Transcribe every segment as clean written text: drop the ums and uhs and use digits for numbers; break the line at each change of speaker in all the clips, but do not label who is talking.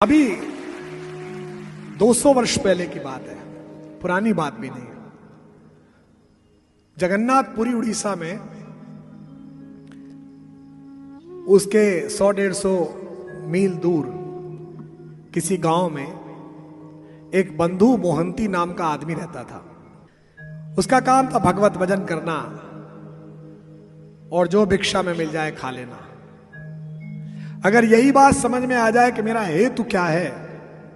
अभी 200 वर्ष पहले की बात है, पुरानी बात भी नहीं है। जगन्नाथपुरी उड़ीसा में उसके 100-150 मील दूर किसी गांव में एक बंधु मोहंती नाम का आदमी रहता था। उसका काम था भगवत भजन करना और जो भिक्षा में मिल जाए खा लेना। अगर यही बात समझ में आ जाए कि मेरा हेतु क्या है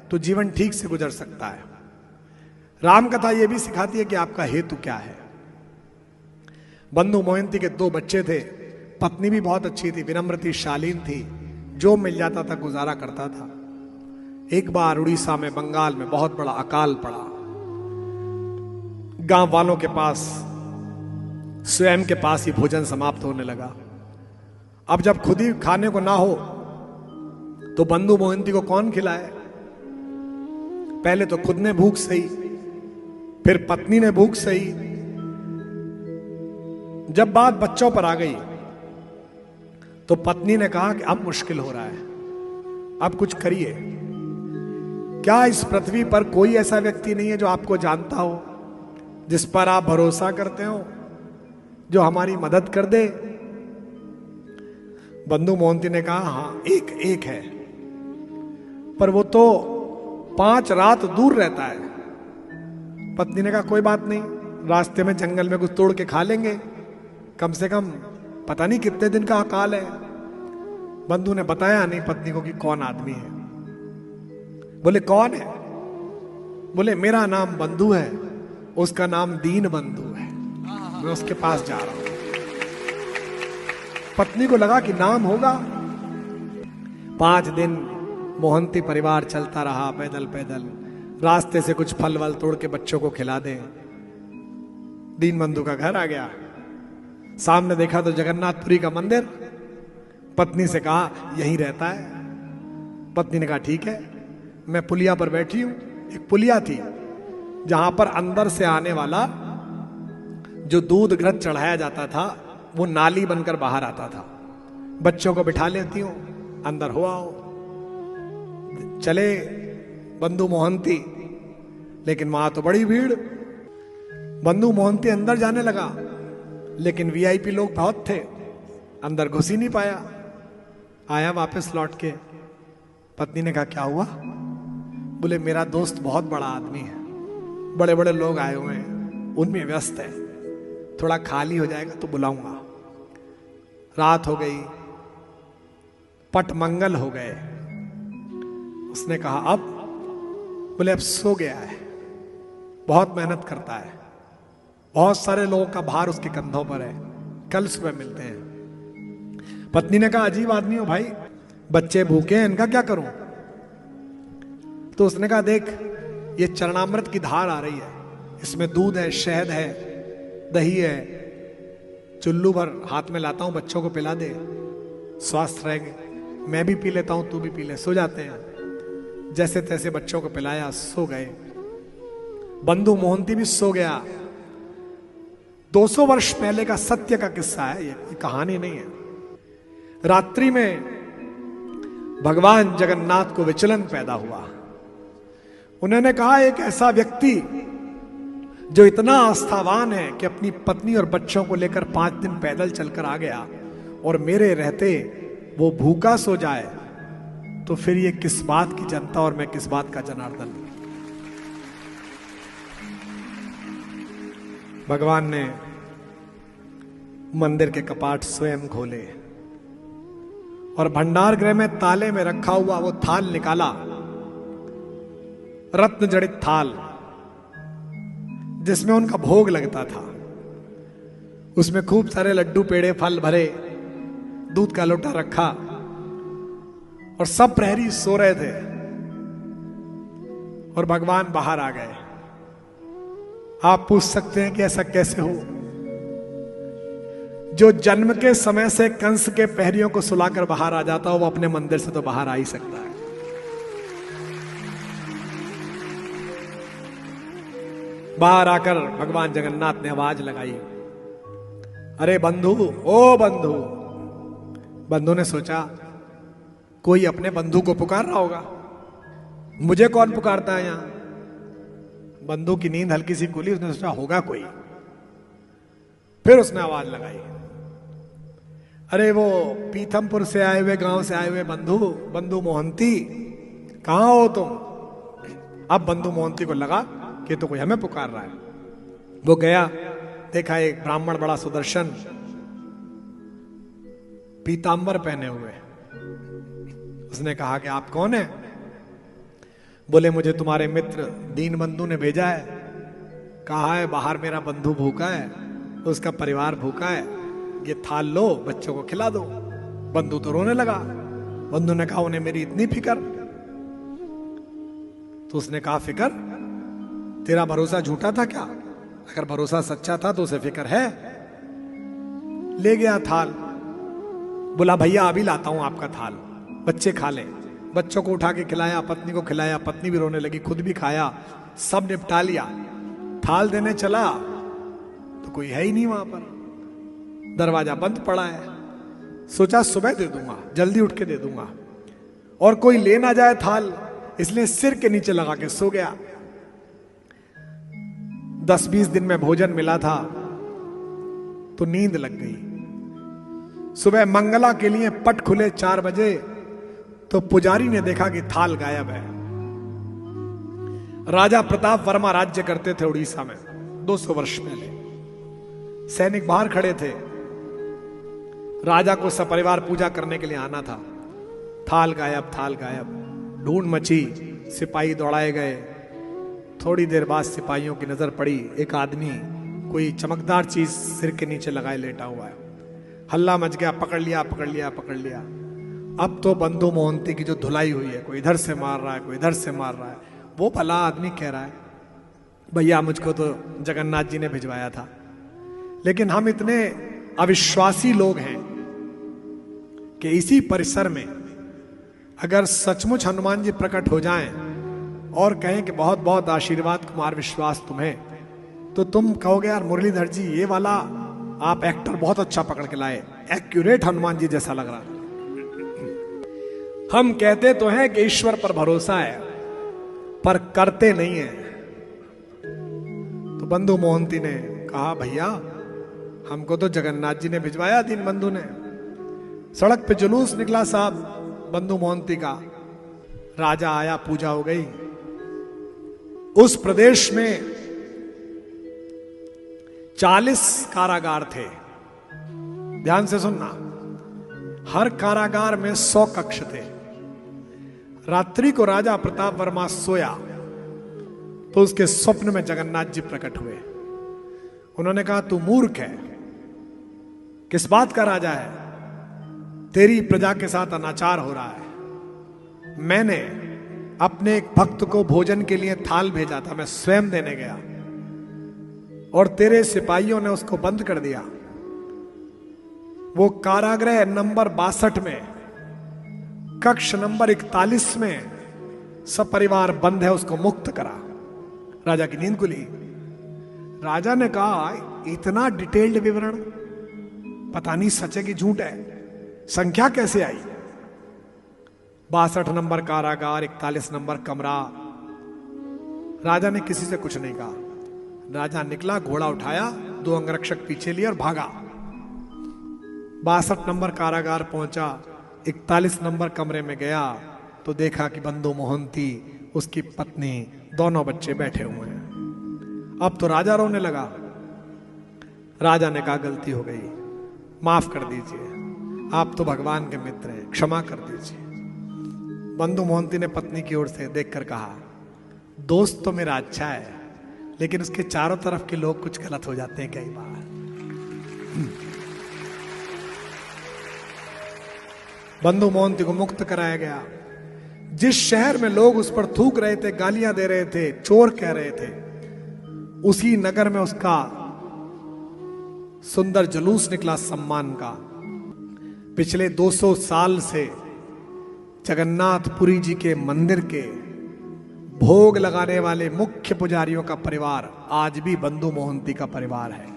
तो जीवन ठीक से गुजर सकता है। राम कथा यह भी सिखाती है कि आपका हेतु क्या है। बंधु मोहंती के 2 बच्चे थे, पत्नी भी बहुत अच्छी थी, विनम्र थी, शालीन थी, जो मिल जाता था गुजारा करता था। एक बार उड़ीसा में, बंगाल में बहुत बड़ा अकाल पड़ा। गांव वालों के पास, स्वयं के पास ही भोजन समाप्त होने लगा। अब जब खुद ही खाने को ना हो तो बंधु मोहंती को कौन खिलाए। पहले तो खुद ने भूख सही, फिर पत्नी ने भूख सही। जब बात बच्चों पर आ गई तो पत्नी ने कहा कि अब मुश्किल हो रहा है, अब कुछ करिए। क्या इस पृथ्वी पर कोई ऐसा व्यक्ति नहीं है जो आपको जानता हो, जिस पर आप भरोसा करते हो, जो हमारी मदद कर दे। बंधु मोहंती ने कहा हाँ, एक है, पर वो तो 5 रात दूर रहता है। पत्नी ने कहा कोई बात नहीं, रास्ते में जंगल में कुछ तोड़ के खा लेंगे, कम से कम पता नहीं कितने दिन का अकाल है। बंधु ने बताया नहीं पत्नी को कि कौन आदमी है। बोले कौन है? बोले मेरा नाम बंधु है, उसका नाम दीन बंधु है, मैं उसके पास जा रहा हूं। पत्नी को लगा कि नाम होगा। 5 दिन मोहंती परिवार चलता रहा, पैदल पैदल, रास्ते से कुछ फल वल तोड़ के बच्चों को खिला दे। दीन बंधु का घर आ गया, सामने देखा तो जगन्नाथपुरी का मंदिर। पत्नी से कहा यहीं रहता है। पत्नी ने कहा ठीक है, मैं पुलिया पर बैठी हूं। एक पुलिया थी जहां पर अंदर से आने वाला जो दूध घृत चढ़ाया जाता था वो नाली बनकर बाहर आता था। बच्चों को बिठा लेती हूं, अंदर हो आओ। चले बंधु मोहंती, लेकिन वहां तो बड़ी भीड़। बंधु मोहंती अंदर जाने लगा, लेकिन वीआईपी लोग बहुत थे, अंदर घुस ही नहीं पाया। आया वापस लौट के। पत्नी ने कहा क्या हुआ? बोले मेरा दोस्त बहुत बड़ा आदमी है, बड़े बड़े लोग आए हुए हैं, उनमें व्यस्त है, थोड़ा खाली हो जाएगा तो बुलाऊंगा। रात हो गई, पट मंगल हो गए। उसने कहा अब? बोले अब सो गया है, बहुत मेहनत करता है, बहुत सारे लोगों का भार उसके कंधों पर है, कल सुबह मिलते हैं। पत्नी ने कहा अजीब आदमी हो भाई, बच्चे भूखे हैं, इनका क्या करूं? तो उसने कहा देख, ये चरणामृत की धार आ रही है, इसमें दूध है, शहद है, दही है, चुल्लू भर हाथ में लाता हूं, बच्चों को पिला दे, स्वस्थ रहेंगे। मैं भी पी लेता हूं, तू भी पी ले, सो जाते हैं। जैसे तैसे बच्चों को पिलाया, सो गए। बंधु मोहंती भी सो गया। 200 वर्ष पहले का सत्य का किस्सा है ये कहानी नहीं है। रात्रि में भगवान जगन्नाथ को विचलन पैदा हुआ। उन्होंने कहा एक ऐसा व्यक्ति जो इतना आस्थावान है कि अपनी पत्नी और बच्चों को लेकर 5 दिन पैदल चलकर आ गया, और मेरे रहते वो भूखा सो जाए, तो फिर ये किस बात की जनता और मैं किस बात का जनार्दन। भगवान ने मंदिर के कपाट स्वयं खोले और भंडार गृह में ताले में रखा हुआ वो थाल निकाला, रत्न जड़ित थाल जिसमें उनका भोग लगता था। उसमें खूब सारे लड्डू, पेड़े, फल भरे, दूध का लोटा रखा, और सब प्रहरी सो रहे थे और भगवान बाहर आ गए। आप पूछ सकते हैं कि ऐसा कैसे हो? जो जन्म के समय से कंस के प्रहरियों को सुलाकर बाहर आ जाता हो, वो अपने मंदिर से तो बाहर आ ही सकता है। बाहर आकर भगवान जगन्नाथ ने आवाज लगाई, अरे बंधु, ओ बंधु। बंधु ने सोचा कोई अपने बंधु को पुकार रहा होगा, मुझे कौन पुकारता है यहां? बंधु की नींद हल्की सी खुली, उसने सोचा होगा कोई। फिर उसने आवाज लगाई, अरे वो पीथमपुर से आए हुए, गांव से आए हुए बंधु मोहंती, कहां हो तुम? अब बंधु मोहंती को लगा कि तो कोई हमें पुकार रहा है। वो गया, देखा एक ब्राह्मण बड़ा सुदर्शन, पीतांबर पहने हुए। उसने कहा कि आप कौन है? बोले मुझे तुम्हारे मित्र दीन बंधु ने भेजा है, कहा है बाहर मेरा बंधु भूखा है, उसका परिवार भूखा है, ये थाल लो, बच्चों को खिला दो। बंधु तो रोने लगा। बंधु ने कहा उन्हें मेरी इतनी फिक्र? तो उसने कहा फिक्र? तेरा भरोसा झूठा था क्या? अगर भरोसा सच्चा था तो उसे फिक्र है। ले गया थाल, बोला भैया अभी लाता हूं आपका थाल, बच्चे खा ले। बच्चों को उठा के खिलाया, पत्नी को खिलाया, पत्नी भी रोने लगी, खुद भी खाया, सब निपटा लिया। थाल देने चला तो कोई है ही नहीं वहां पर, दरवाजा बंद पड़ा है। सोचा सुबह दे दूंगा, जल्दी उठ के दे दूंगा, और कोई ले ना जाए थाल, इसलिए सिर के नीचे लगा के सो गया। 10-20 दिन में भोजन मिला था तो नींद लग गई। सुबह मंगला के लिए पट खुले 4 बजे तो पुजारी ने देखा कि थाल गायब है। राजा प्रताप वर्मा राज्य करते थे उड़ीसा में 200 वर्ष पहले। सैनिक बाहर खड़े थे, राजा को सपरिवार पूजा करने के लिए आना था। थाल गायब, थाल गायब, ढूंढ मची, सिपाही दौड़ाए गए। थोड़ी देर बाद सिपाहियों की नजर पड़ी, एक आदमी कोई चमकदार चीज सिर के नीचे लगाए लेटा हुआ है। हल्ला मच गया, पकड़ लिया, पकड़ लिया, पकड़ लिया। अब तो बंधु मोहंती की जो धुलाई हुई है, कोई इधर से मार रहा है, कोई इधर से मार रहा है। वो भला आदमी कह रहा है भैया मुझको तो जगन्नाथ जी ने भिजवाया था। लेकिन हम इतने अविश्वासी लोग हैं कि इसी परिसर में अगर सचमुच हनुमान जी प्रकट हो जाएं और कहें कि बहुत बहुत आशीर्वाद कुमार विश्वास तुम्हें, तो तुम कहोगे यार मुरलीधर जी ये वाला आप एक्टर बहुत अच्छा पकड़ के लाए, एक्यूरेट हनुमान जी जैसा लग रहा। हम कहते तो हैं कि ईश्वर पर भरोसा है, पर करते नहीं है। तो बंधु मोहंती ने कहा भैया हमको तो जगन्नाथ जी ने भिजवाया, दीन बंधु ने। सड़क पे जुलूस निकला साहब बंधु मोहंती का। राजा आया, पूजा हो गई। उस प्रदेश में 40 कारागार थे। ध्यान से सुनना, हर कारागार में 100 कक्ष थे। रात्रि को राजा प्रताप वर्मा सोया तो उसके स्वप्न में जगन्नाथ जी प्रकट हुए। उन्होंने कहा तू मूर्ख है, किस बात का राजा है? तेरी प्रजा के साथ अनाचार हो रहा है। मैंने अपने एक भक्त को भोजन के लिए थाल भेजा था, मैं स्वयं देने गया और तेरे सिपाहियों ने उसको बंद कर दिया। वो कारागृह नंबर 62 में, कक्ष नंबर 41 में सपरिवार बंद है, उसको मुक्त करा। राजा की नींद खुली। राजा ने कहा इतना डिटेल्ड विवरण, पता नहीं सच है कि झूठ है, संख्या कैसे आई? 62 नंबर कारागार, 41 नंबर कमरा। राजा ने किसी से कुछ नहीं कहा। राजा निकला, घोड़ा उठाया, 2 अंगरक्षक पीछे लिए और भागा। 62 नंबर कारागार पहुंचा, 41 नंबर कमरे में गया तो देखा कि बंधु मोहंती, उसकी पत्नी, दोनों बच्चे बैठे हुए हैं। अब तो राजा रोने लगा। राजा ने कहा गलती हो गई, माफ कर दीजिए, आप तो भगवान के मित्र हैं, क्षमा कर दीजिए। बंधु मोहंती ने पत्नी की ओर से देखकर कहा दोस्त तो मेरा अच्छा है, लेकिन उसके चारों तरफ के लोग कुछ गलत हो जाते हैं कई बार। बंधु मोहंती को मुक्त कराया गया। जिस शहर में लोग उस पर थूक रहे थे, गालियां दे रहे थे, चोर कह रहे थे, उसी नगर में उसका सुंदर जुलूस निकला सम्मान का। पिछले 200 साल से जगन्नाथपुरी जी के मंदिर के भोग लगाने वाले मुख्य पुजारियों का परिवार आज भी बंधु मोहंती का परिवार है।